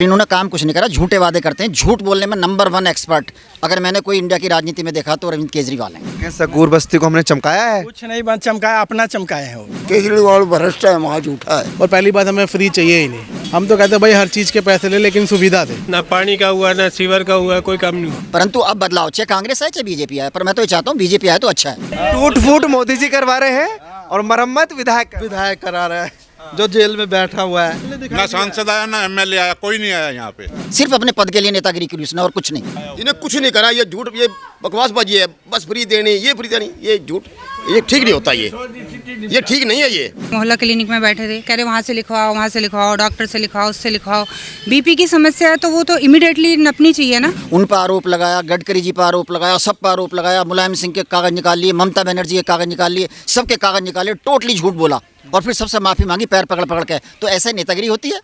इन्होंने काम कुछ नहीं करा, झूठे वादे करते हैं, झूठ बोलने में नंबर 1 एक्सपर्ट अगर मैंने कोई इंडिया की राजनीति में देखा तो अरविंद केजरीवाल है। सकूर बस्ती को हमने चमकाया है? कुछ नहीं बस चमकाया, अपना चमकाया है वो। केजरीवाल भ्रष्ट है, वहाँ झूठा है। और पहली बात हमें फ्री चाहिए ही नहीं। हम तो कहते हैं भाई हर चीज़ के पैसे ले, लेकिन सुविधा दे। ना पानी का हुआ ना सीवर का हुआ, कोई काम नहीं हुआ। परंतु अब बदलाव चाहे कांग्रेस है चाहे बीजेपी है, पर मैं तो ये चाहता हूँ बीजेपी आए तो अच्छा है। टूट फूट मोदी जी करवा रहे हैं और मरम्मत विधायक करा रहा है जो जेल में बैठा हुआ है। ना सांसद आया ना एमएलए आया, कोई नहीं आया यहाँ पे। सिर्फ अपने पद के लिए नेतागिरी की रूसना और कुछ नहीं। इन्हें कुछ नहीं करा, ये झूठ, ये बकवासबाजी है। बस फ्री देनी, ये फ्री देनी, ये झूठ, ये ठीक नहीं होता। ये ठीक नहीं है। ये मोहल्ला क्लिनिक में बैठे थे, कह रहे वहाँ से लिखवाओ, वहाँ से लिखवाओ, डॉक्टर से लिखवाओ, उससे लिखवाओ। बीपी की समस्या है तो वो तो इमीडिएटली नपनी चाहिए ना। उन पर आरोप लगाया, गडकरी जी पर आरोप लगाया, सब पर आरोप लगाया, मुलायम सिंह के कागज निकाल लिए, ममता बनर्जी के कागज निकाल लिए, सबके कागज निकाले, टोटली झूठ बोला और फिर सबसे माफी मांगी पैर पकड़ पकड़ के। तो ऐसे नेतागिरी होती है?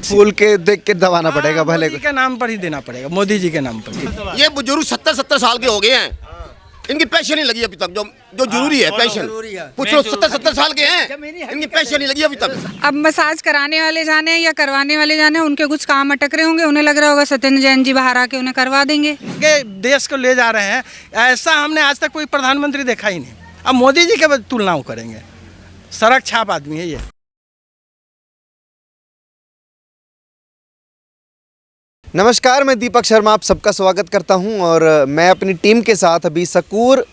फूल के देख के दबाना पड़ेगा भले मोदी के नाम पर ही देना पड़ेगा, मोदी जी के नाम पर। ये बुजुर्ग 70-70 साल के हो गए हैं, इनकी पेंशन नहीं लगी अभी तक। जो जरूरी है पेंशन, कुछ लोग 70-70 साल के हैं, इनकी पेंशन नहीं लगी अभी तक। अब मसाज कराने वाले जाने या करवाने वाले जाने, उनके कुछ काम अटक रहे होंगे, उन्हें लग रहा होगा सत्येंद्र जैन जी बाहर आके उन्हें करवा देंगे। के देश को ले जा रहे हैं, ऐसा हमने आज तक कोई प्रधानमंत्री देखा ही नहीं। अब मोदी जी के तुलना करेंगे, सड़क छाप आदमी है ये। नमस्कार, मैं दीपक शर्मा आप सबका स्वागत करता हूं और मैं अपनी टीम के साथ अभी सकूर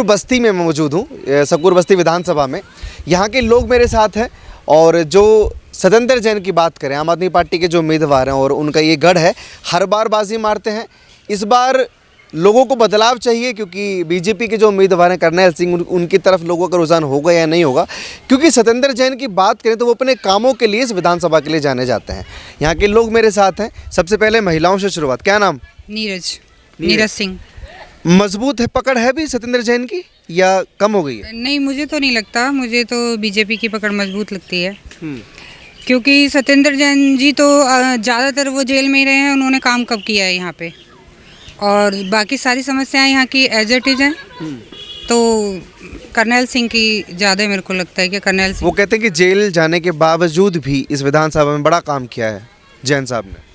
बस्ती में मौजूद हूं, सकूर बस्ती विधानसभा में। यहां के लोग मेरे साथ हैं और जो सत्येंद्र जैन की बात करें, आम आदमी पार्टी के जो उम्मीदवार हैं और उनका ये गढ़ है, हर बार बाजी मारते हैं। इस बार लोगों को बदलाव चाहिए क्योंकि बीजेपी के जो उम्मीदवार हैं कर्नैल सिंह, उनकी तरफ लोगों का रुझान होगा या नहीं होगा। क्योंकि सत्येंद्र जैन की बात करें तो वो अपने कामों के लिए इस विधानसभा के लिए जाने जाते हैं। यहाँ के लोग मेरे साथ हैं। सबसे पहले महिलाओं से शुरुआत। क्या नाम? नीरज सिंह। मजबूत है, पकड़ है भी सत्येंद्र जैन की या कम हो गई है? नहीं, मुझे तो नहीं लगता, मुझे तो बीजेपी की पकड़ मजबूत लगती है। क्योंकि सत्येंद्र जैन जी तो ज़्यादातर वो जेल में ही रहे हैं, उन्होंने काम कब किया है यहाँ पे, और बाकी सारी समस्याएं यहाँ की एज इट इज हैं। तो कर्नैल सिंह की ज़्यादा मेरे को लगता है कि कर्नैल सिंह, वो कहते हैं कि जेल जाने के बावजूद भी इस विधानसभा में बड़ा काम किया है जैन साहब ने।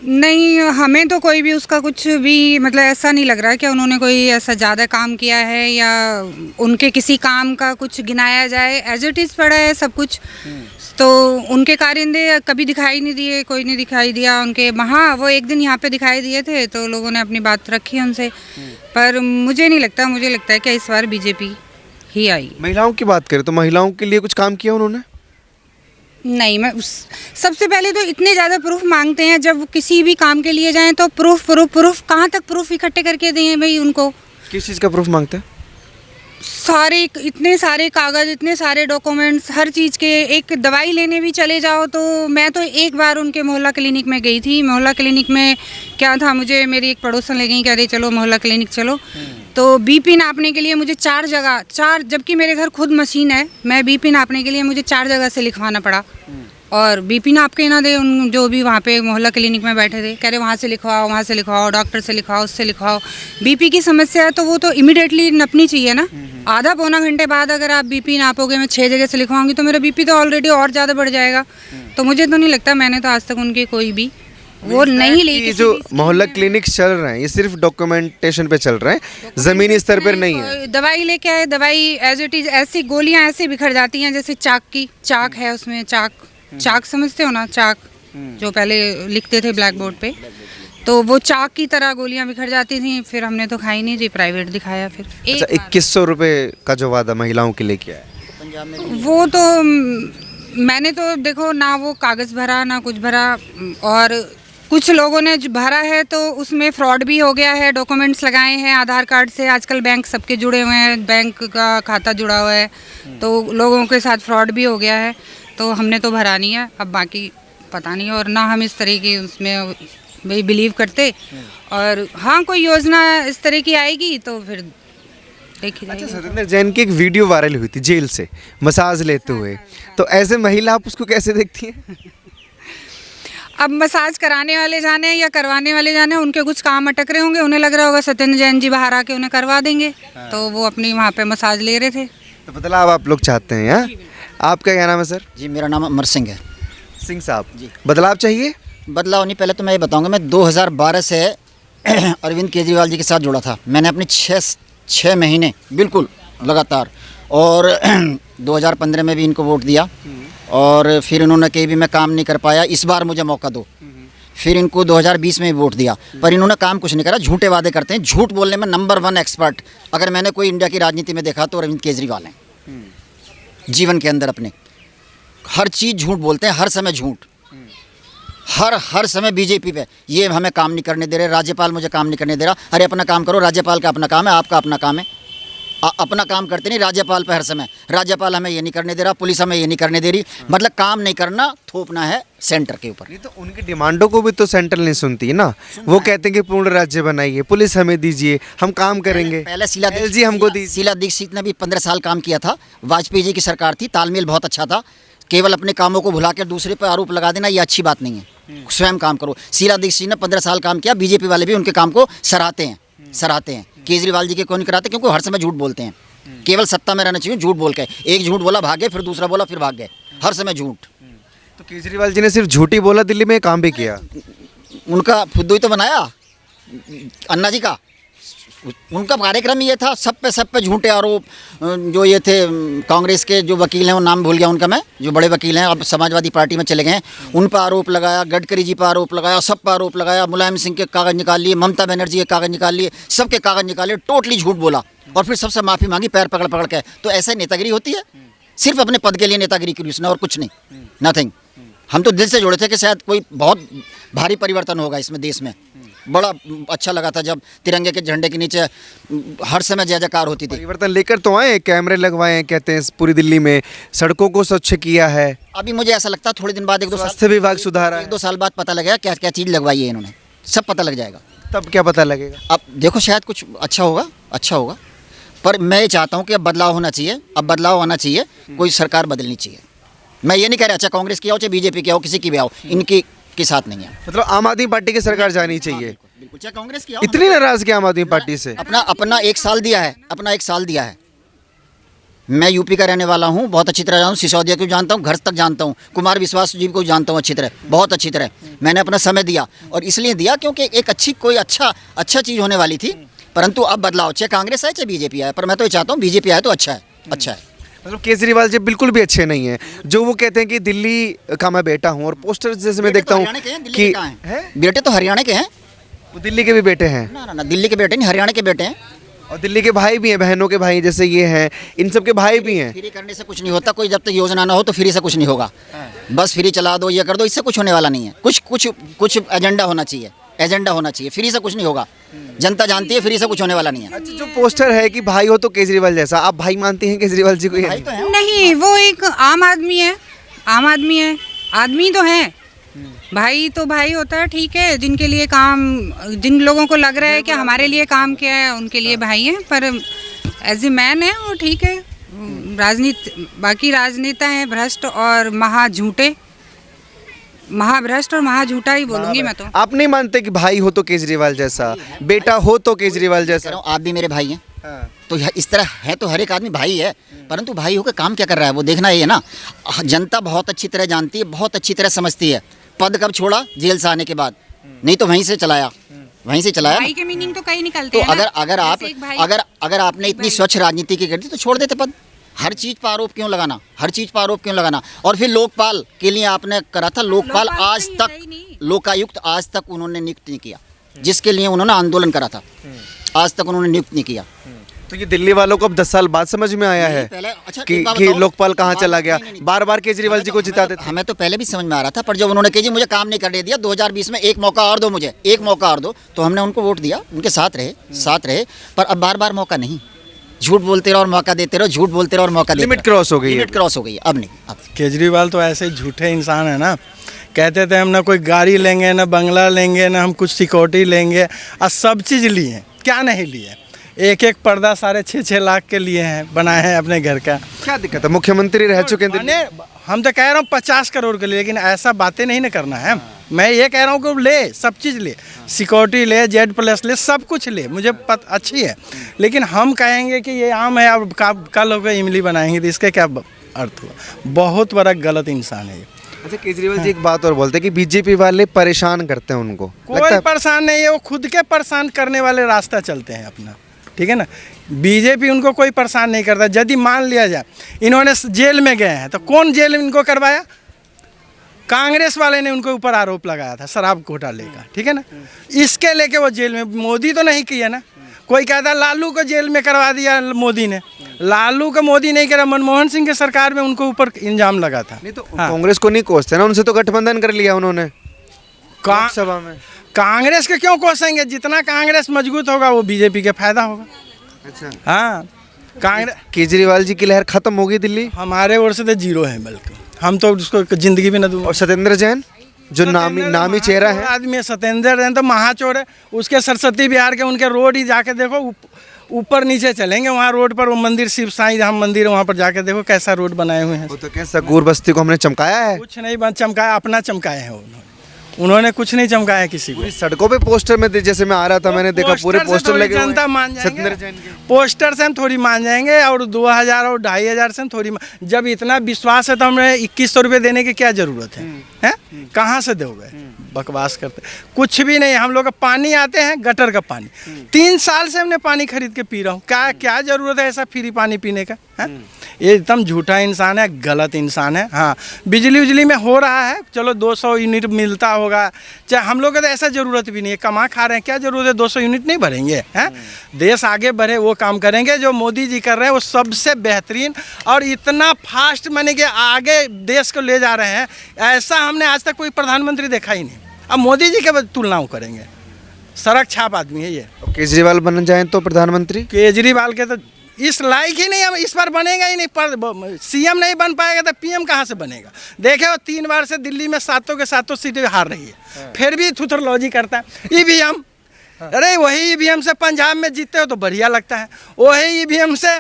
नहीं, हमें तो कोई भी उसका कुछ भी मतलब ऐसा नहीं लग रहा है कि उन्होंने कोई ऐसा ज़्यादा काम किया है या उनके किसी काम का कुछ गिनाया जाए। एज इट इज़ पड़ा है सब कुछ। तो उनके कारिंदे कभी दिखाई नहीं दिए, कोई नहीं दिखाई दिया उनके। हाँ, वो एक दिन यहाँ पे दिखाई दिए थे तो लोगों ने अपनी बात रखी उनसे, पर मुझे नहीं लगता। मुझे लगता है कि इस बार बीजेपी ही आई। महिलाओं की बात करें तो महिलाओं के लिए कुछ काम किया उन्होंने? नहीं, सबसे पहले तो इतने ज़्यादा प्रूफ मांगते हैं जब किसी भी काम के लिए जाएं तो प्रूफ कहाँ तक प्रूफ इकट्ठे करके दें भाई उनको। किस चीज़ का प्रूफ मांगते हैं? सारे इतने सारे कागज़, इतने सारे डॉक्यूमेंट्स, हर चीज़ के। एक दवाई लेने भी चले जाओ तो मैं तो एक बार उनके मोहल्ला क्लिनिक में गई थी। मोहल्ला क्लिनिक में क्या था, मुझे मेरी एक पड़ोसन ले गई, कह रही चलो मोहल्ला क्लिनिक चलो। तो बीपी नापने के लिए मुझे 4 जगह, जबकि मेरे घर खुद मशीन है, मैं बीपी नापने के लिए मुझे 4 जगह से लिखवाना पड़ा। और बीपी नाप के ना दे उन जो भी वहाँ पे मोहल्ला क्लिनिक में बैठे थे, कह रहे वहाँ से लिखवाओ, वहाँ से लिखवाओ, डॉक्टर से लिखवाओ, उससे लिखवाओ। बीपी की समस्या है तो वो तो इमीडिएटली नपनी चाहिए ना। आधा पौना घंटे बाद अगर आप बीपी नापोगे, मैं 6 जगह से लिखवाऊंगी तो मेरा बीपी तो ऑलरेडी और ज़्यादा बढ़ जाएगा। तो मुझे तो नहीं लगता, मैंने तो आज तक उनकी कोई भी वो नहीं ली। ये जो मोहल्ला क्लिनिक चल रहे हैं ये सिर्फ डॉक्यूमेंटेशन पे चल रहे हैं, जमीनी स्तर पर नहीं है। दवाई लेके आए, दवाई एज इट इज ऐसी गोलियां ऐसे बिखर जाती हैं जैसे चाक है उसमें। चाक समझते हो ना, चाक जो पहले लिखते थे ब्लैक बोर्ड पे, तो वो चाक की तरह गोलियां बिखर जाती थी। फिर हमने तो खाई नहीं जी, प्राइवेट दिखाया। फिर अच्छा, 2100 रुपये का जो वादा महिलाओं के लिए किया है, वो तो मैंने तो देखो ना वो कागज़ भरा ना कुछ भरा, और कुछ लोगों ने जो भरा है तो उसमें फ्रॉड भी हो गया है। डॉक्यूमेंट्स लगाए हैं आधार कार्ड से, आजकल बैंक सबके जुड़े हुए हैं, बैंक का खाता जुड़ा हुआ है, तो लोगों के साथ फ्रॉड भी हो गया है। तो हमने तो भरा नहीं है, अब बाकी पता नहीं। और ना हम इस तरह की उसमें भाई बिलीव करते। और हाँ, कोई योजना इस तरह की आएगी तो फिर देखी जाएगी। अच्छा, सत्येंद्र जैन की एक वीडियो वायरल हुई थी जेल से मसाज लेते हुए, तो ऐसे महिला आप उसको कैसे देखती हैं? अब मसाज कराने वाले जाने या करवाने वाले जाने, उनके कुछ काम अटक रहे होंगे, उन्हें लग रहा होगा सत्येंद्र जैन जी बाहर आके उन्हें करवा देंगे। तो वो अपनी वहाँ पे मसाज ले रहे थे। तो बदलाव आप लोग चाहते हैं? हाँ, आपका क्या नाम है सर? जी, मेरा नाम अमर सिंह है। सिंह साहब जी, बदलाव चाहिए? बदलाव नहीं, पहले तो मैं ये बताऊंगा, मैं 2012 से अरविंद केजरीवाल जी के साथ जुड़ा था। मैंने अपने 6 महीने बिल्कुल लगातार, और 2015 में भी इनको वोट दिया, और फिर इन्होंने कहीं भी मैं काम नहीं कर पाया, इस बार मुझे मौका दो। फिर इनको 2020 में भी वोट दिया, पर इन्होंने काम कुछ नहीं करा। झूठे वादे करते हैं, झूठ बोलने में नंबर 1 एक्सपर्ट अगर मैंने कोई इंडिया की राजनीति में देखा तो अरविंद केजरीवाल हैं। जीवन के अंदर अपने हर चीज़ झूठ बोलते हैं, हर समय झूठ, हर समय बीजेपी पे, ये हमें काम नहीं करने दे रहे, राज्यपाल मुझे काम नहीं करने दे रहा। अरे अपना काम करो, राज्यपाल का अपना काम है, आपका अपना काम है। अपना काम करते नहीं, राज्यपाल पे हर समय, राज्यपाल हमें ये नहीं करने दे रहा, पुलिस हमें ये नहीं करने दे रही, मतलब काम नहीं करना, थोपना है सेंटर के ऊपर। नहीं तो उनकी डिमांडों को भी तो सेंट्रल नहीं सुनती है ना। वो कहते हैं कि पूर्ण राज्य बनाइए, पुलिस हमें दीजिए, हम काम करेंगे, पहले शीला LG हमको दीजिए। शीला दीक्षित ने भी 15 साल काम किया था, वाजपेयी जी की सरकार थी, तालमेल बहुत अच्छा था। केवल अपने कामों को भुला कर दूसरे पर आरोप लगा देना, ये अच्छी बात नहीं है। स्वयं काम करो। शीला दीक्षित ने 15 साल काम किया, बीजेपी वाले भी उनके काम को सराहते हैं। केजरीवाल जी के क्यों नहीं कराते? क्योंकि हर समय झूठ बोलते हैं। केवल सत्ता में रहना चाहिए, झूठ बोल के, एक झूठ बोला भागे, फिर दूसरा बोला फिर भाग गए, हर समय झूठ। तो केजरीवाल जी ने सिर्फ झूठी बोला, दिल्ली में काम भी किया। उनका फुद्दू ही तो बनाया अन्ना जी का, उनका कार्यक्रम ही ये था, सब पे झूठे आरोप। जो ये थे कांग्रेस के जो वकील हैं, वो नाम भूल गया उनका मैं, जो बड़े वकील हैं, अब समाजवादी पार्टी में चले गए हैं, उन पर आरोप लगाया, गडकरी जी पर आरोप लगाया, सब पर आरोप लगाया, मुलायम सिंह के कागज़ निकाल लिए, ममता बनर्जी के कागज़ निकाल लिए, सबके कागज़ निकाले, टोटली झूठ बोला, और फिर सबसे माफ़ी मांगी पैर पकड़ के। तो ऐसे नेतागिरी होती है? सिर्फ अपने पद के लिए नेतागिरी की उसने, और कुछ नहीं, नथिंग। हम तो दिल से जुड़े थे कि शायद कोई बहुत भारी परिवर्तन होगा इसमें, देश में। बड़ा अच्छा लगा था जब तिरंगे के झंडे के नीचे हर समय जय जयकार होती थी। परिवर्तन लेकर तो आए, कैमरे लगवाए हैं, कहते हैं पूरी दिल्ली में, सड़कों को स्वच्छ किया है। अभी मुझे ऐसा लगता है थोड़े दिन बाद, 1-2 साल, स्वास्थ्य विभाग सुधारा है। 1-2 साल बाद पता लगेगा क्या क्या चीज़ लगवाई है इन्होंने, सब पता लग जाएगा। तब क्या पता लगेगा? अब देखो, शायद कुछ अच्छा होगा, पर मैं ये चाहता हूँ कि अब बदलाव होना चाहिए, अब बदलाव होना चाहिए, कोई सरकार बदलनी चाहिए। मैं ये नहीं कह रहा चाहे कांग्रेस की आओ, चाहे बीजेपी की आओ, किसी की भी आओ, इनकी के साथ नहीं है। मतलब आम आदमी पार्टी की सरकार जानी चाहिए। बिल्कुल, चाहे कांग्रेस की आओ। इतनी नाराज की आम आदमी पार्टी से? अपना 1 साल दिया है, मैं यूपी का रहने वाला हूँ, बहुत अच्छी तरह जानता हूँ, सिसोदिया को जानता हूँ, घर तक जानता हूँ, कुमार विश्वास जी को जानता हूँ अच्छी तरह, बहुत अच्छी तरह। मैंने अपना समय दिया, और इसलिए दिया क्योंकि एक अच्छा चीज़ होने वाली थी। परंतु अब बदलाव, चाहे कांग्रेस आए चाहे बीजेपी आए, पर मैं तो ये चाहता हूँ बीजेपी आए तो अच्छा है। मतलब केजरीवाल जी बिल्कुल भी अच्छे नहीं हैं। जो वो कहते हैं कि दिल्ली का मैं बेटा हूँ, और पोस्टर जैसे मैं देखता हूँ कि बेटे तो हरियाणा के हैं, वो दिल्ली के भी बेटे हैं। ना, दिल्ली के बेटे नहीं, हरियाणा के बेटे हैं। और दिल्ली के भाई भी हैं, बहनों के भाई जैसे ये हैं, इन सब के भाई भी हैं। फ्री करने से कुछ नहीं होता, कोई जब तक योजना ना हो तो फ्री से कुछ नहीं होगा। बस फ्री चला दो, ये कर दो, इससे कुछ होने वाला नहीं है। कुछ एजेंडा होना चाहिए, फ्री से कुछ नहीं होगा। जनता जानती है फ्री से कुछ होने वाला नहीं है। अच्छा, जो पोस्टर है कि भाई हो तो केजरीवाल जैसा, आप भाई मानती हैं केजरीवाल जी को? भाई तो है। नहीं, वो एक आम आदमी है, आदमी तो है। भाई तो भाई होता है, ठीक है, जिनके लिए काम, जिन लोगों को लग रहा है कि हमारे लिए काम किया है, उनके लिए भाई हैं, पर एज ए मैन है वो ठीक है। बाकी राजनेता हैं भ्रष्ट और महाभ्रष्ट और महाझूठा ही बोलूंगी मैं तो। आप नहीं मानते कि भाई हो तो केजरीवाल जैसा, बेटा हो तो केजरीवाल जैसा? आप भी मेरे भाई हैं, तो इस तरह है तो हर एक आदमी भाई है, परंतु भाई होकर काम क्या कर रहा है वो देखना है ना। जनता बहुत अच्छी तरह जानती है, बहुत अच्छी तरह समझती है। पद कब छोड़ा? जेल से आने के बाद, नहीं तो वहीं से चलाया। भाई के मीनिंग तो कहीं निकलते हैं तो अगर आपने इतनी स्वच्छ राजनीति की कर दी तो छोड़ देते पद। हर चीज़ पर आरोप क्यों लगाना? और फिर लोकपाल के लिए आपने करा था, लोकपाल आज तक, लोकायुक्त आज तक उन्होंने नियुक्त नहीं किया, जिसके लिए उन्होंने आंदोलन करा था, आज तक उन्होंने नियुक्त नहीं किया। तो ये दिल्ली वालों को अब 10 साल बाद समझ में आया है कि लोकपाल कहाँ चला गया? बार केजरीवाल जी को जिता देते। हमें तो पहले भी समझ में आ रहा था, पर जब उन्होंने कहा जी मुझे काम नहीं करने दिया, 2020 में एक मौका और दो, मुझे एक मौका और दो, तो हमने उनको वोट दिया, उनके साथ रहे। पर अब बार मौका नहीं, झूठ बोलते रहो और मौका देते रहो, झूठ बोलते रहो और मौका देते रहो। लिमिट क्रॉस हो गई है, अब नहीं। केजरीवाल तो ऐसे ही झूठे इंसान है ना। कहते थे हम ना कोई गाड़ी लेंगे, ना बंगला लेंगे, ना हम कुछ सिक्योरिटी लेंगे, और सब चीज़ लिए, क्या नहीं लिए। एक पर्दा 6.5 लाख के लिए हैं, बनाए हैं अपने घर का। क्या दिक्कत है? मुख्यमंत्री रह चुके हैं। हम तो कह रहा हूँ 50 करोड़ के लिए, लेकिन ऐसा बातें नहीं ना करना है। मैं ये कह रहा हूँ कि ले, सब चीज़ ले, सिक्योरिटी ले, Z+ ले, सब कुछ ले, मुझे अच्छी है। लेकिन हम कहेंगे कि ये आम है, अब कल होकर इमली बनाएंगे, तो इसका क्या अर्थ हुआ? बहुत बड़ा गलत इंसान है ये। अच्छा, केजरीवाल जी एक बात और बोलते हैं कि बीजेपी वाले परेशान करते हैं उनको, लगता कोई है? परेशान नहीं है, वो खुद के परेशान करने वाले रास्ता चलते हैं अपना, ठीक है ना। बीजेपी उनको कोई परेशान नहीं करता। यदि मान लिया जाए इन्होंने जेल में गए हैं तो कौन जेल में इनको करवाया? कांग्रेस वाले ने उनके ऊपर आरोप लगाया था शराब घोटाले का, ठीक है ना। इसके लेके वो जेल में, मोदी तो नहीं किया ना। कोई कहता लालू को जेल में करवा दिया मोदी ने, लालू को मोदी नहीं करा, मनमोहन सिंह की सरकार में उनको ऊपर इल्जाम लगा था। नहीं तो कांग्रेस को नहीं कोसते ना, उनसे तो गठबंधन कर लिया उन्होंने लोकसभा में। कांग्रेस के क्यों कोसेंगे? जितना कांग्रेस मजबूत होगा वो बीजेपी के फायदा होगा। अच्छा, हाँ, कांग्रेस केजरीवाल जी की लहर खत्म होगी दिल्ली, हमारे ओर से तो जीरो है, बल्कि हम तो उसको जिंदगी भी न दूंगा। और सत्येंद्र जैन जो नामी चेहरा है, आदमी है सत्येंद्र जैन, तो महाचोर है। उसके सरस्वती बिहार के उनके रोड ही जाके देखो, ऊपर नीचे चलेंगे, वहाँ रोड पर वो मंदिर, शिव साईं धाम मंदिर है, वहाँ पर जाके देखो कैसा रोड बनाए हुए हैं। वो तो क्या सकूर बस्ती को हमने चमकाया है, कुछ नहीं चमकाया, अपना चमकाए हैं उन्होंने कुछ नहीं चमकाया किसी को। पूरी सड़कों पे पोस्टर में जैसे मैं आ रहा था मैंने देखा पूरे पोस्टर लगे हुए हैं। जनता मान सत्येंद्र जाएंगे, जैन के पोस्टर से हम थोड़ी मान जाएंगे, और 2000 और 2500 से हम थोड़ी जब इतना विश्वास है तो हमें 2100 रुपये देने की क्या जरूरत है? हैं? कहाँ से दोगे? बकवास करते कुछ भी नहीं। हम लोग का पानी आते हैं गटर का पानी, 3 साल से हमने पानी खरीद के पी रहा हूँ। क्या जरूरत है ऐसा फ्री पानी पीने का? है ये एकदम झूठा इंसान है, गलत इंसान है। हाँ, बिजली में हो रहा है, चलो 200 यूनिट मिलता होगा, चाहे हम लोग को तो ऐसा ज़रूरत भी नहीं है, कमा खा रहे हैं, क्या ज़रूरत है 200 यूनिट नहीं भरेंगे? हैं? देश आगे बढ़े वो काम करेंगे जो मोदी जी कर रहे हैं, वो सबसे बेहतरीन और इतना फास्ट माने कि आगे देश को ले जा रहे हैं। ऐसा हमने आज तक कोई प्रधानमंत्री देखा ही नहीं। अब मोदी जी के तुलना करेंगे, सड़क छाप आदमी है ये। केजरीवाल बन जाए तो प्रधानमंत्री, केजरीवाल के तो इस लायक ही नहीं, हम इस बार बनेगा ही नहीं। पर सीएम नहीं बन पाएगा तो पीएम कहाँ से बनेगा? देखे वो 3 बार से दिल्ली में 7 के 7 सीटें हार रही है, फिर भी थुथरलॉजी करता है। ईवीएम, अरे वही ईवीएम से पंजाब में जीतते हो तो बढ़िया लगता है, वही ईवीएम से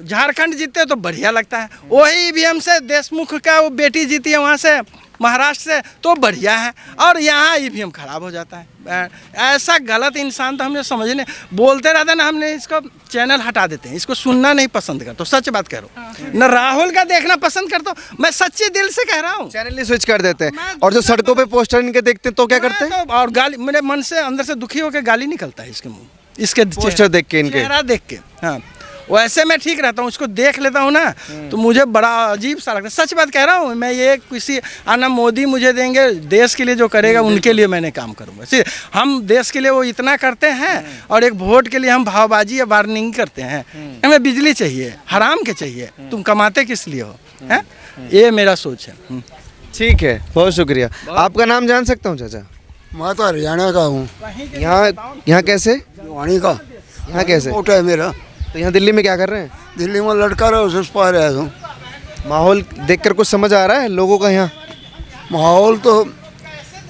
झारखंड जीतते हो तो बढ़िया लगता है, वही ईवीएम से देशमुख का वो बेटी जीती है वहाँ से महाराष्ट्र से तो बढ़िया है, और यहाँ ईवीएम खराब हो जाता है। ऐसा गलत इंसान तो हमने समझ नहीं, बोलते रहते ना, हमने इसको चैनल हटा देते हैं, इसको सुनना नहीं पसंद करते। तो सच बात करो न, राहुल का देखना पसंद करते हो, मैं सच्चे दिल से कह रहा हूँ। चैनल ही स्विच कर देते हैं, और जो सड़कों पे पोस्टर इनके देखते हैं तो क्या करते हैं? और गाली, मेरे मन से अंदर से दुखी होकर गाली निकलता है इसके मुँह, इसके पोस्टर देख के, इनके चेहरा देख के। हाँ, वैसे मैं ठीक रहता हूँ, उसको देख लेता हूँ ना तो मुझे बड़ा अजीब सा लगता है। सच बात कह रहा हूँ मैं, ये किसी आना मोदी मुझे देंगे, देश के लिए जो करेगा उनके लिए मैंने काम करूँगा। हम देश के लिए वो इतना करते हैं, और एक वोट के लिए हम भावबाजी या वार्निंग करते हैं। हमें बिजली चाहिए, हराम के चाहिए, तुम कमाते किस लिए हो? हैं? ये मेरा सोच है। ठीक है, बहुत शुक्रिया। आपका नाम जान सकता हूँ चाचा? मैं तो हरियाणा का हूँ। यहाँ कैसे? वाणी का। यहाँ कैसे? वोट है मेरा। तो यहाँ दिल्ली में क्या कर रहे हैं? दिल्ली में लड़का रहा उस पा रहा हूँ। माहौल देखकर कुछ समझ आ रहा है लोगों का? यहाँ माहौल तो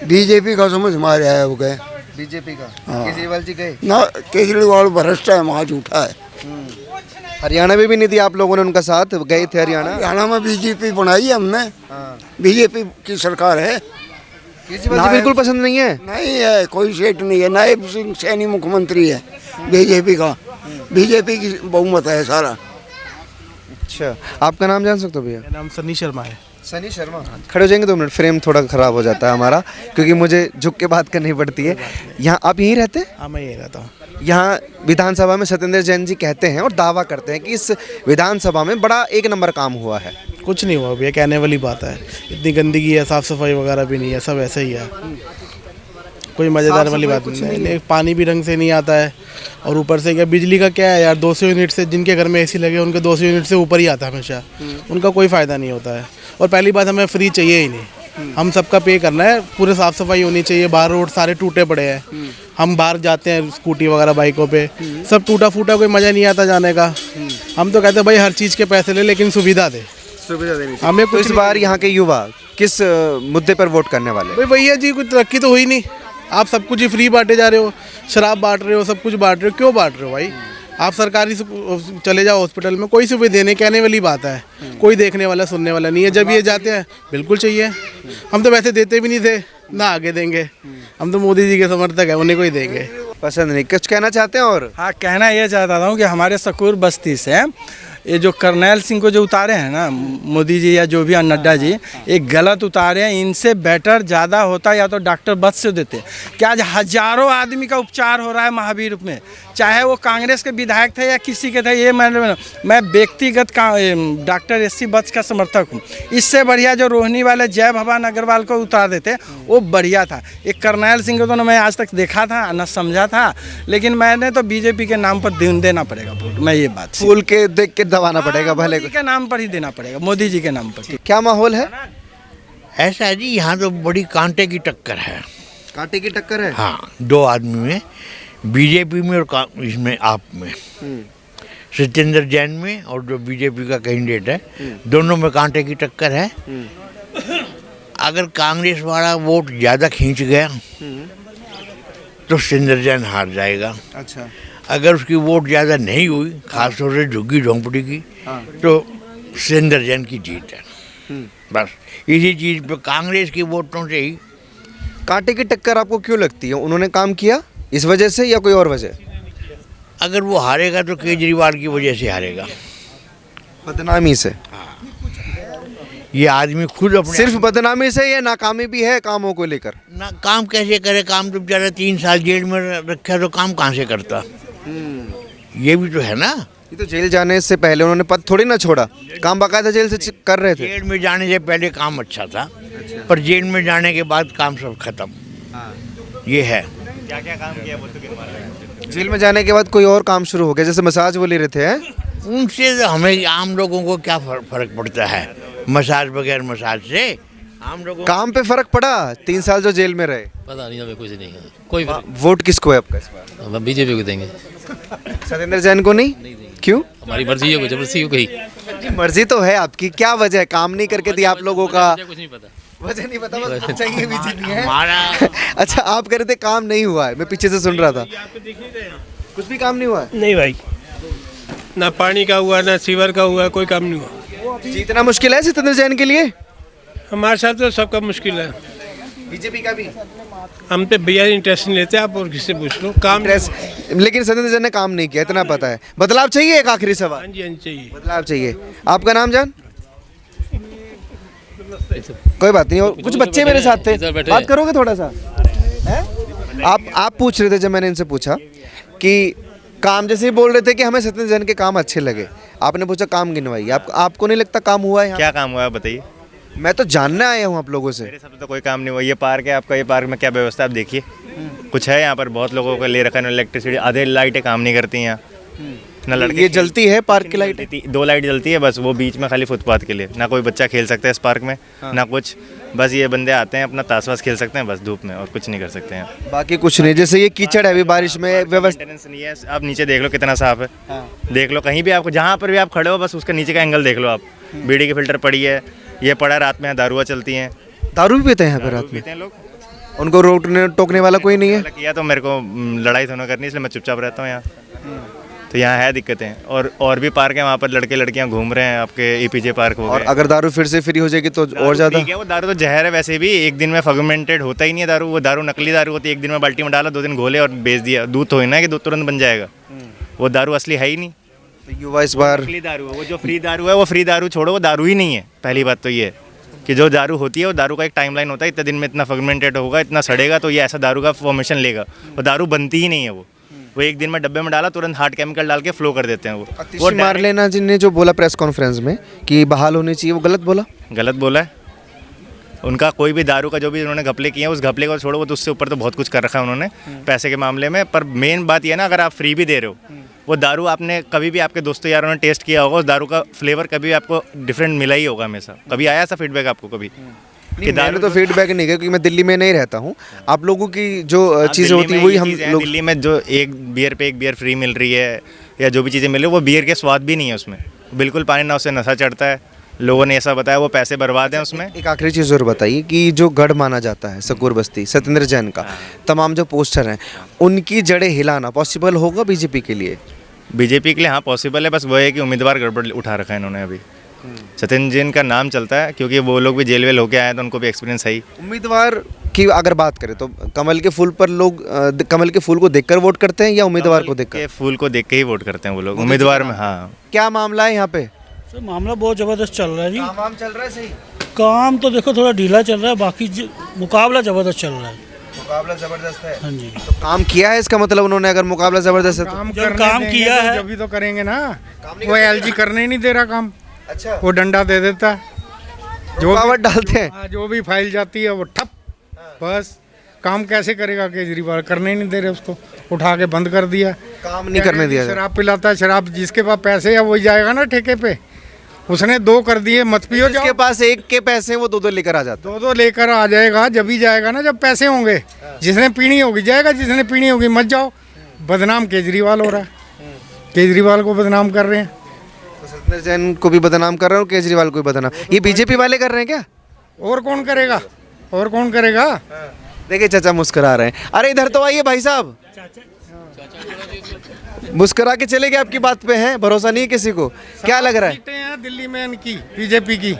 बीजेपी का समझ में आ रहा है। वो गए बीजेपी का, केजरीवाल जी गए ना, केजरीवाल भ्रष्ट है, वहाँ झूठा है। हरियाणा में भी नहीं दिया आप लोगों ने उनका साथ, गए थे हरियाणा। हरियाणा में बीजेपी बनाई है हमने, बीजेपी की सरकार है। केजरीवाल जी बिल्कुल पसंद नहीं है? नहीं है, कोई सेठ नहीं है। नायब सिंह सैनी मुख्यमंत्री है बीजेपी का, बीजेपी की बहुमत है सारा। अच्छा, आपका नाम जान सकते हो भैया? मेरा नाम सनी शर्मा है। सनी शर्मा, खड़े हो जाएंगे 2 मिनट, फ्रेम थोड़ा खराब हो जाता है हमारा, क्योंकि मुझे झुक के बात करनी पड़ती है। यहाँ आप यहीं रहते हैं? हाँ, मैं यहीं रहता हूँ। यहाँ विधानसभा में सत्येंद्र जैन जी कहते हैं और दावा करते हैं कि इस विधानसभा में बड़ा 1 नंबर काम हुआ है। कुछ नहीं हुआ भैया, कहने वाली बात है। इतनी गंदगी है, साफ़ सफाई वगैरह भी नहीं है, सब ऐसे ही है। कोई मज़ेदार वाली बात नहीं। पानी भी ढंग से नहीं आता है, और ऊपर से क्या बिजली का क्या है यार, 200 यूनिट से, जिनके घर में एसी लगे उनके 200 यूनिट से ऊपर ही आता है हमेशा, उनका कोई फ़ायदा नहीं होता है। और पहली बात, हमें फ्री चाहिए ही नहीं, हम सबका पे करना है। पूरे साफ़ सफाई होनी चाहिए, बाहर रोड सारे टूटे पड़े हैं, हम बाहर जाते हैं स्कूटी वगैरह बाइकों पे, सब टूटा फूटा, कोई मज़ा नहीं आता जाने का। हम तो कहते हैं भाई हर चीज़ के पैसे ले, लेकिन सुविधा दे, सुविधा देनी चाहिए। हमें तो इस बार यहाँ के युवा किस मुद्दे पर वोट करने वाले? भाई भैया जी, कोई तरक्की तो हुई नहीं, आप सब कुछ ही फ्री बांटे जा रहे हो, शराब बांट रहे हो, सब कुछ बांट रहे हो, क्यों बांट रहे हो भाई? आप सरकारी चले जाओ हॉस्पिटल में, कोई सुविधा देने कहने वाली बात है, कोई देखने वाला सुनने वाला नहीं है। जब ये जाते हैं बिल्कुल चाहिए, हम तो वैसे देते भी नहीं थे ना आगे देंगे, हम तो मोदी जी के समर्थक हैं, उन्हीं को ही देंगे। पसंद नहीं, कुछ कहना चाहते हैं? और हाँ, कहना ये चाहता हूँ कि हमारे सकूर बस्ती से ये जो करनैल सिंह को जो उतारे हैं ना मोदी जी या जो भी नड्डा जी, एक गलत उतारे हैं। इनसे बेटर ज़्यादा होता या तो डॉक्टर बच से देते। क्या आज हजारों आदमी का उपचार हो रहा है महावीर में, चाहे वो कांग्रेस के विधायक थे या किसी के थे। ये मैं व्यक्तिगत डॉक्टर एससी बच का समर्थक हूँ। इससे बढ़िया जो रोहिणी वाले जय भवान अग्रवाल को उतार देते वो बढ़िया था। एक करनैल सिंह को तो मैं आज तक देखा था न समझा था, लेकिन मैंने तो बीजेपी के नाम पर देना पड़ेगा वोट। मैं ये बात फूल के देख के दबाना पड़ेगा भले मोदी के नाम पर ही देना पड़ेगा, मोदी जी के नाम पर। क्या माहौल है? ऐसा है जी, यहाँ तो बड़ी कांटे की टक्कर है। कांटे की टक्कर है? हाँ, दो आदमी में, बीजेपी में और इसमें आप में, सत्येंद्र जैन में और जो बीजेपी का कैंडिडेट है, दोनों में कांटे की टक्कर है। अगर कांग्रेस वाला वोट ज़्यादा खींच गया तो सत्येंद्र जैन हार जाएगा। अच्छा। अगर उसकी वोट ज़्यादा नहीं हुई, खासतौर से झुग्गी झोंपड़ी की, तो सत्येंद्र जैन की जीत है। बस इसी चीज़ पे कांग्रेस की वोटों से ही। कांटे की टक्कर आपको क्यों लगती है? उन्होंने काम किया इस वजह से या कोई और वजह? अगर वो हारेगा तो केजरीवाल की वजह से हारेगा, बदनामी से। ये आदमी खुद अपने सिर्फ बदनामी से या नाकामी भी है कामों को लेकर? ना काम कैसे करे? काम तो बेचारा 3 साल जेल में रखा तो काम कहाँ से करता? ये भी तो है ना। ये तो जेल जाने से पहले उन्होंने पद थोड़ी ना छोड़ा, काम बाकायदा जेल से कर रहे थे। जेल में जाने से पहले काम अच्छा था, पर जेल में जाने के बाद काम सब खत्म। ये है। क्या क्या काम किया वो तो गिनवा रहे हैं। जेल में जाने के बाद कोई और काम शुरू हो गया, जैसे मसाज वो ले रहे थे। उनसे हमें आम लोगों को क्या फर्क पड़ता है? मसाज बगैर मसाज से आम लोगों काम पे फर्क पड़ा? 3 साल जो जेल में रहे। पता नहीं, हमें कुछ नहीं है। कोई वोट किसको है आपका इस बार? हम बीजेपी को देंगे। सत्येंद्र जैन को नहीं? क्यों? हमारी मर्जी है, जबरदस्ती हो गई। मर्जी तो है आपकी, क्या वजह है? काम नहीं करके दिया आप लोगों का? कुछ नहीं पता, वजह नहीं पता, बस चाहिए बीजेपी है। हमारा अच्छा, आप कह रहे थे काम नहीं हुआ है, मैं पीछे से सुन रहा था। कुछ भी काम नहीं हुआ है? नहीं भाई, ना पानी का हुआ ना सीवर का हुआ, कोई काम नहीं हुआ। जीतना मुश्किल है सत्येंद्र जैन के लिए? हमारे साथ तो सबका मुश्किल है। बीजेपी का भी? हम पे भैया इंटरेस्ट नहीं लेते, आप और किससे पूछ लो। काम लेकिन सत्येंद्र जैन ने काम नहीं किया, इतना पता है। बदलाव चाहिए? एक आखिरी सवाल। हाँ जी, हाँ जी चाहिए बदलाव चाहिए। आपका नाम जान? कोई बात नहीं, और कुछ बच्चे मेरे साथ थे, बात करोगे थोड़ा सा? आप पूछ रहे थे जब मैंने इनसे पूछा कि काम, जैसे ही बोल रहे थे कि हमें सत्येंद्र जैन के काम अच्छे लगे, आपने पूछा काम गिनवाइए। आपको नहीं लगता काम हुआ है? क्या काम हुआ है बताइए। मैं तो जानने आया हूँ आप लोगों से। मेरे साथ तो कोई काम नहीं हुआ। ये पार्क है आपका, ये पार्क में क्या व्यवस्था आप देखिए। कुछ है यहाँ पर? बहुत लोगों को ले रखा है, इलेक्ट्रिसिटी, आधे लाइटें काम नहीं करती हैं ना। लड़के ये जलती है पार्क की लाइट? 2 लाइट जलती है बस, वो बीच में खाली फुटपाथ के लिए। ना कोई बच्चा खेल सकता है इस पार्क में, ना कुछ। बस ये बंदे आते हैं अपना ताश खेल सकते हैं बस धूप में, और कुछ नहीं कर सकते हैं। बाकी कुछ नहीं। जैसे ये कीचड़ है अभी बारिश में, व्यवस्था नहीं है। आप नीचे देख लो कितना साफ है। देख लो कहीं भी, आपको जहाँ पर भी आप खड़े हो बस उसका नीचे का एंगल देख लो आप। बीड़ी की फिल्टर पड़ी है, ये पड़ा, रात में दारुआ चलती हैं। दारू भी पीते हैं यहाँ पे रात में? लोग उनको टोकने वाला कोई नहीं है? किया तो मेरे को लड़ाई थोड़ा करनी, इसलिए मैं चुपचाप रहता हूँ यहाँ। तो यहाँ है दिक्कतें। और भी पार्क है वहाँ पर, लड़के लड़कियाँ घूम रहे हैं। आपके एपीजे पार्क हो और गए। अगर दारू फिर से फ्री हो जाएगी तो और ज़्यादा? वो दारू तो जहर है वैसे भी, एक दिन में फर्मेंटेड होता ही नहीं है दारू। वो दारू नकली दारू होती है, एक दिन में बाल्टी में डाला, 2 दिन घोले और बेच दिया। दूध तो है ना कि दूध तुरंत बन जाएगा, वो दारू असली है ही नहीं। युवा इस बार नकली दारू है। वो जो फ्री दारू है, वो फ्री दारू छोड़ो, वो दारू ही नहीं है। पहली बात तो ये है कि जो दारू होती है वो दारू का एक टाइमलाइन होता है, इतने दिन में इतना फर्मेंटेड होगा, इतना सड़ेगा, तो ये ऐसा दारू का फॉर्मेशन लेगा। वो दारू बनती ही नहीं है। वो एक दिन में डब्बे में डाला, तुरंत हार्ड केमिकल डाल के फ्लो कर देते हैं। वो मारलेना जी ने जो बोला प्रेस कॉन्फ्रेंस में कि बहाल होनी चाहिए, वो गलत बोला? गलत बोला है। उनका कोई भी दारू का जो भी उन्होंने घपले किए हैं, उस घपले को छोड़ो, वो तो उससे ऊपर तो बहुत कुछ कर रखा है उन्होंने पैसे के मामले में। पर मेन बात ये ना, अगर आप फ्री भी दे रहे हो, वो दारू आपने कभी भी आपके दोस्तों यारों ने टेस्ट किया होगा, उस दारू का फ्लेवर कभी आपको डिफरेंट मिला ही होगा हमेशा। कभी आया ऐसा फीडबैक आपको कभी? मैंने तो फीडबैक नहीं किया क्योंकि मैं दिल्ली में नहीं रहता हूँ। आप लोगों की जो चीज़ें होती है वही हम लोग। दिल्ली में जो एक बियर पे एक बियर फ्री मिल रही है, या जो भी चीज़ें मिल रही है, वो बियर के स्वाद भी नहीं है उसमें बिल्कुल। पानी ना, उससे नशा चढ़ता है। लोगों ने ऐसा बताया, वो पैसे बर्बाद हैं उसमें। एक आखिरी चीज़ और बताइए कि जो गढ़ माना जाता है सकूर बस्ती सत्येंद्र जैन का, तमाम जो पोस्टर हैं, उनकी जड़ें हिलाना पॉसिबल होगा बीजेपी के लिए? बीजेपी के लिए हाँ पॉसिबल है, बस वो है कि उम्मीदवार गड़बड़ उठा रखा है इन्होंने अभी। सत्येंद्र जैन का नाम चलता है क्योंकि वो लोग भी जेल वेल होके आए हैं, तो उनको भी एक्सपीरियंस है ही। उम्मीदवार की अगर बात करें तो कमल के फूल पर लोग कमल के फूल को देखकर वोट करते हैं या उम्मीदवार को देखकर? के फूल को देख के ही वोट करते हैं वो लोग, उम्मीदवार में। हाँ, क्या मामला है यहाँ पे? सर मामला बहुत ज़बरदस्त चल रहा है जी। काम चल रहा है सही? काम तो देखो थोड़ा ढीला चल रहा है, बाकी मुकाबला ज़बरदस्त चल रहा है। मुकाबला जबरदस्त है। हाँ जी। तो काम किया है इसका मतलब उन्होंने, अगर मुकाबला जबरदस्त है तो? जब काम किया है जब भी तो करेंगे ना। वो एलजी करने ही नहीं दे रहा काम। अच्छा, वो डंडा दे देता है, जो रुकावट डालते हैं। हाँ, जो भी फाइल जाती है वो ठप। बस काम कैसे करेगा केजरीवाल? करने ही नहीं दे रहे उसको, उठा के बंद कर दिया। काम नहीं करने दिया। शराब पिलाता है, शराब जिसके पास पैसे है वही जाएगा ना ठेके पे। उसने 2 कर दिए, मत पियो। जिसके पास 1 के पैसे वो 2 लेकर आ जाता है। 2 लेकर आ जाएगा, जब ही जाएगा ना जब पैसे होंगे। जिसने पीनी होगी जाएगा, जिसने पीनी होगी मत जाओ। बदनाम केजरीवाल हो रहा है, केजरीवाल को बदनाम कर रहे हैं। तो सत्येंद्र जैन को भी बदनाम कर रहे हो, केजरीवाल को भी बदनाम। ये बीजेपी वाले कर रहे हैं क्या? और कौन करेगा? और कौन करेगा? देखिए चाचा मुस्कुरा रहे हैं। अरे इधर तो आइए भाई साहब, मुस्कुरा के चले गए, आपकी बात पे हैं, भरोसा नहीं किसी को। क्या लग रहा है? सीटें हैं दिल्ली में इनकी बीजेपी की,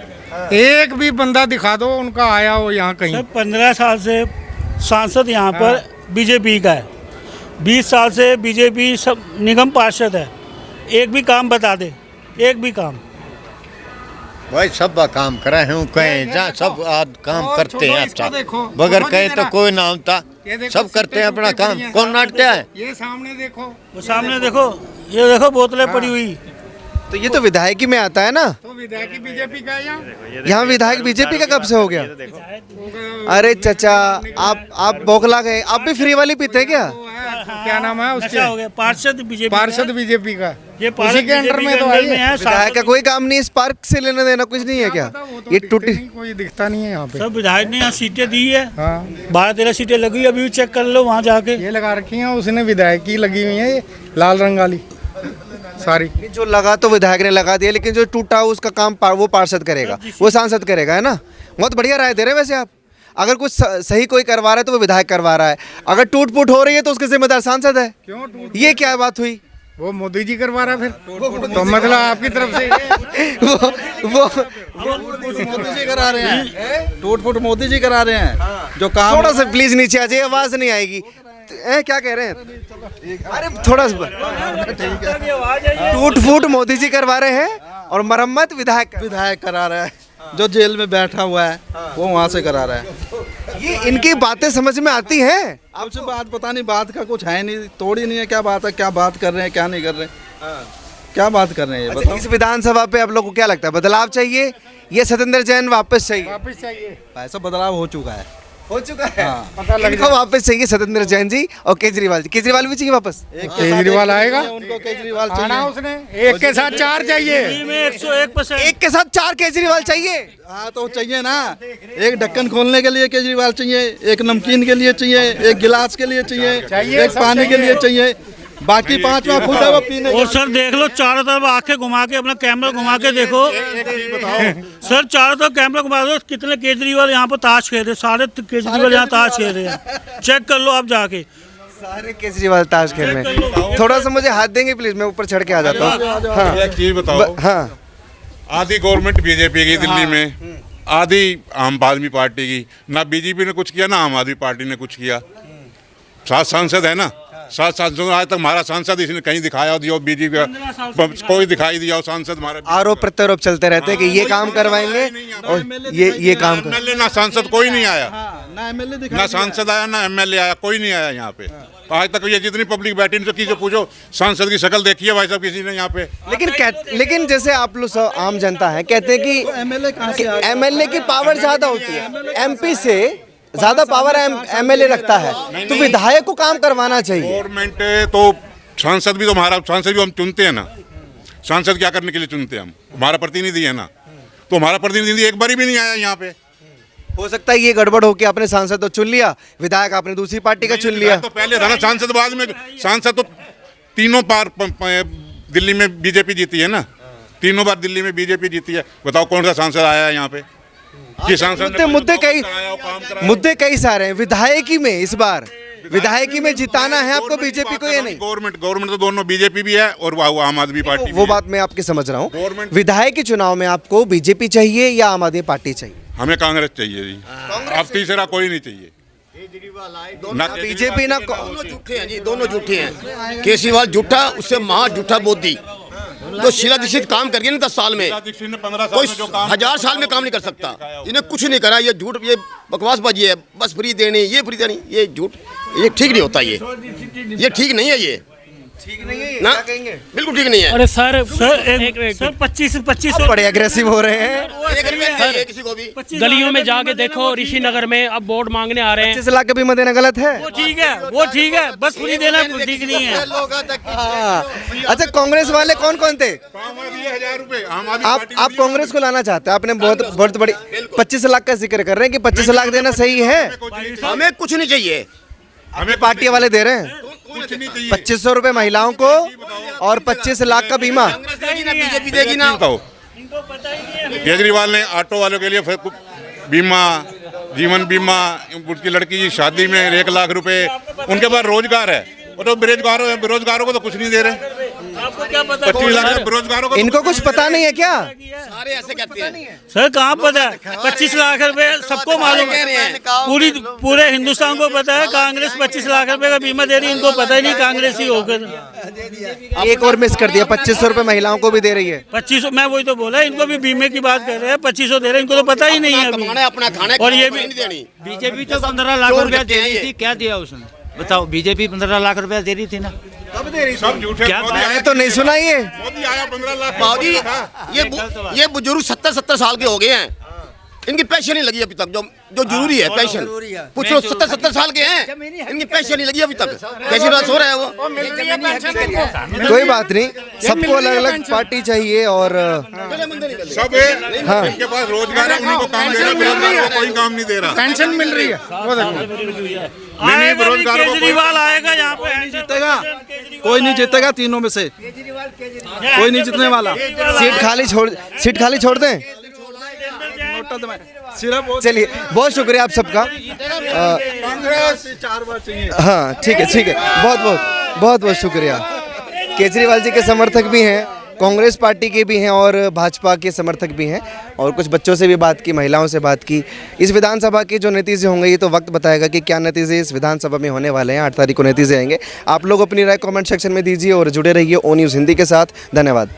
एक भी बंदा दिखा दो उनका आया हो यहाँ कहीं। 15 साल से सांसद यहाँ पर बीजेपी का है, 20 साल से बीजेपी सब निगम पार्षद है। एक भी काम बता दे, एक भी काम। भाई सब काम करे हैं, कहें जा सब आज काम करते हैं। अच्छा, बगैर कहे तो कोई ना होता, सब करते हैं अपना काम। कौन नाटता है? ये सामने देखो, वो सामने देखो, ये देखो बोतलें पड़ी हुई। तो ये तो विधायकी में आता है ना। तो विधायक बीजेपी का यहाँ विधायक बीजेपी का कब से हो गया? अरे चाचा आप बौखला गए, आप भी फ्री वाली पीते हैं क्या? क्या नाम है उसके? हो गया पार्षद बीजेपी का। ये उसी के अंडर में तो आई है। विधायक का कोई काम नहीं, इस पार्क से लेना देना कुछ नहीं है क्या? ये टूटी कोई दिखता नहीं है यहाँ पे। सब विधायक ने यहाँ सीटें दी है। 12-13 सीटें लगी, अभी भी चेक कर लो वहाँ जाके। ये लगा रखी है उसने, विधायक की लगी हुई है, लाल रंग वाली सारी। जो लगा तो विधायक ने लगा दिया, लेकिन जो टूटा उसका काम वो पार्षद करेगा, वो सांसद करेगा, है ना। बहुत बढ़िया राय दे रहे हैं वैसे आप। अगर कुछ सही कोई करवा रहा है तो वो विधायक करवा रहा है, अगर टूट फूट हो रही है तो उसके जिम्मेदार सांसद है। क्यों टूट? ये क्या बात हुई? वो मोदी जी करवा रहा फिर तो मतलब आपकी तरफ से वो मोदी जी करा रहे हैं, टूट फूट मोदी जी करा रहे हैं। जो काम थोड़ा सा प्लीज नीचे आ जाइए, आवाज नहीं आएगी। क्या कह रहे हैं? अरे थोड़ा टूट फूट मोदी जी करवा रहे हैं और मरम्मत विधायक करा रहा है। जो जेल में बैठा हुआ है वो वहाँ से करा रहा है। ये इनकी बातें समझ में आती हैं? आपसे बात पता नहीं, बात का कुछ है नहीं, तोड़ी नहीं है। क्या बात है, क्या बात कर रहे हैं, क्या नहीं कर रहे हैं, क्या बात कर रहे हैं? अच्छा, इस विधानसभा पे आप लोग को क्या लगता है, बदलाव चाहिए या सत्येंद्र जैन वापस चाहिए? वापस चाहिए। ऐसा बदलाव हो चुका है। हाँ। पता लग इनको वापस चाहिए सत्येंद्र जैन जी और केजरीवाल जी। केजरीवाल भी चाहिए वापस? केजरीवाल आएगा, उनको केजरीवाल चाहिए उसने। एक के साथ 4 चाहिए, 101%। एक के साथ 4 केजरीवाल चाहिए। हाँ तो चाहिए ना। एक ढक्कन खोलने के लिए केजरीवाल चाहिए, एक नमकीन के लिए चाहिए, एक गिलास के लिए चाहिए, एक पानी के लिए चाहिए, बाकी 5वां खुद है वो पीने। और सर देख लो चारों तरफ आंखें घुमा के, अपना कैमरा घुमा के देखो सर, चारों तरफ कैमरा घुमा दो, कितने केजरीवाल यहाँ पर ताश खेल रहे, सारे केजरीवाल यहाँ ताश खेल रहे हैं। चेक कर लो आप जाके, सारे केजरीवाल ताश खेल रहे हैं। थोड़ा सा मुझे हाथ देंगे प्लीज, मैं ऊपर चढ़ के आ जाता हूँ। हाँ एक चीज बताओ, हाँ, आधी गवर्नमेंट बीजेपी की दिल्ली में, आधी आम आदमी पार्टी की। ना बीजेपी ने कुछ किया ना आम आदमी पार्टी ने कुछ किया। 7 सांसद है ना, 7 सांसद। आज तक हमारा सांसद इसने कहीं दिखाया दिया बीजेपी का कोई दिखाई दिया सांसद हमारा? आरोप प्रत्यारोप चलते रहते हैं कि ये काम करवाएंगे और ये काम कर। एमएलए ना सांसद कोई नहीं आया, ना एमएलए ना सांसद आया ना एमएलए आया, कोई नहीं आया यहाँ पे। आज तक ये जितनी पब्लिक बैठी इनसे किसी पूछो सांसद की शक्ल देखी है भाई साहब किसी ने यहाँ पे? लेकिन जैसे आप लोग आम जनता है कहते हैं कि एमएलए की पावर ज्यादा होती है, एमपी से ज्यादा पावर एमएलए रखता है, तो विधायक को काम करवाना चाहिए। गवर्नमेंट तो सांसद भी तो हमारा सांसद भी हम चुनते हैं ना। सांसद क्या करने के लिए चुनते हैं हम? हमारा प्रतिनिधि है ना, तो हमारा प्रतिनिधि एक बारी भी नहीं आया यहाँ पे। हो सकता है ये गड़बड़ हो कि आपने सांसद तो चुन लिया, विधायक आपने दूसरी पार्टी का चुन लिया। तो पहले था ना सांसद, बाद में सांसद तो तीनों बार दिल्ली में बीजेपी जीती है ना, तीनों बार दिल्ली में बीजेपी जीती है। बताओ कौन सा सांसद आया है यहाँ पे? मुद्दे कई सारे हैं विधायकी में। इस बार विधायकी में जिताना है आपको बीजेपी को या नहीं? गवर्नमेंट तो दोनों बीजेपी भी है और आम आदमी पार्टी। वो बात मैं आपकी समझ रहा हूँ। विधायकी चुनाव में आपको बीजेपी चाहिए या आम आदमी पार्टी चाहिए? हमें कांग्रेस चाहिए जी, अब तीसरा कोई नहीं चाहिए। ना बीजेपी ना दोनों झूठे हैं जी, दोनों झूठे हैं। केजरीवाल झूठा, उससे महा झूठा मोदी। जो शीला दीक्षित काम कर गई ना 10 साल में, कोई 1000 साल में काम नहीं कर सकता। इन्हें कुछ नहीं करा। ये झूठ, ये बकवासबाजी है। बस फ्री देनी, ये फ्री देनी, ये झूठ, ये ठीक नहीं होता। ये ठीक नहीं है। ये ठीक नहीं है ना, बिल्कुल ठीक नहीं है। अरे सर 25 बड़े एग्रेसिव हो रहे हैं। किसी को भी गलियों में जाके देखो, ऋषिनगर में अब वोट मांगने आ रहे हैं। 25 लाख का बीमा देना गलत है? वो ठीक है, वो ठीक है, बस फ्री देना ठीक नहीं है। अच्छा, कांग्रेस वाले कौन कौन थे? 1000 रुपए आप कांग्रेस को लाना चाहते हैं? आपने बहुत बड़ी 25 लाख का जिक्र कर रहे हैं कि 25 लाख देना सही है? हमें कुछ नहीं चाहिए। हमें पार्टी वाले दे रहे हैं 2500 रुपए महिलाओं को और 25 लाख का बीमा। बीजेपी देगी ना। केजरीवाल ने ऑटो वालों के लिए बीमा, जीवन बीमा, उसकी लड़की की शादी में 1 लाख रुपए, उनके पास रोजगार है। वो तो बेरोजगारों को तो कुछ नहीं दे रहे। आपको क्या पता? 25 लाख बेरोजगारों को इनको कुछ पता नहीं है क्या? सारे ऐसे कहते हैं। सर कहाँ पता है? 25 लाख रुपए सबको मालूम है, पूरे हिंदुस्तान को पता है। कांग्रेस 25 लाख रुपए का बीमा दे रही है, इनको पता ही नहीं कांग्रेस ही होकर। एक और मिस कर दिया, 2500 रुपए महिलाओं को भी दे रही है। 2500, मैं वही तो बोला, इनको भी बीमे की बात कर रहे हैं। 2500 दे रहे हैं, इनको तो पता ही नहीं है अभी। अपना खाने और ये भी बीजेपी तो 15 लाख रुपया दे रही थी, क्या दिया उसने बताओ? बीजेपी 15 लाख रुपया दे रही थी ना। कब दे रही? सब झूठे। क्या मैंने तो नहीं सुना ये। मोदी आया 15 लाख। मोदी, ये बुजुर्ग 70 साल के हो गए हैं। इनकी पेंशन नहीं लगी अभी तक, जो जरूरी है पेंशन। पूछ लो, 70 साल के हैं, इनकी पेंशन नहीं लगी अभी तक। कैसी बात हो रहा है वो? कोई बात नहीं, सबको अलग अलग पार्टी चाहिए और सब है। इनके पास रोजगार है, उन्हीं को काम दे रहा है, बेरोजगारों को कोई काम नहीं दे रहा। पेंशन मिल रही है। केजरीवाल आएगा यहाँ पे, जीतेगा कोई नहीं, जीतेगा तीनों में से कोई नहीं जीतने वाला। सीट खाली छोड़ दें। चलिए, बहुत शुक्रिया आप सबका। 4 बार चाहिए। हाँ ठीक है, बहुत शुक्रिया। केजरीवाल जी के समर्थक भी हैं, कांग्रेस पार्टी के भी हैं और भाजपा के समर्थक भी हैं, और कुछ बच्चों से भी बात की, महिलाओं से बात की। इस विधानसभा के जो नतीजे होंगे ये तो वक्त बताएगा कि क्या नतीजे इस विधानसभा में होने वाले हैं। 8 तारीख को नतीजे आएंगे। आप लोग अपनी राय कमेंट सेक्शन में दीजिए और जुड़े रहिए ओ न्यूज़ हिंदी के साथ। धन्यवाद।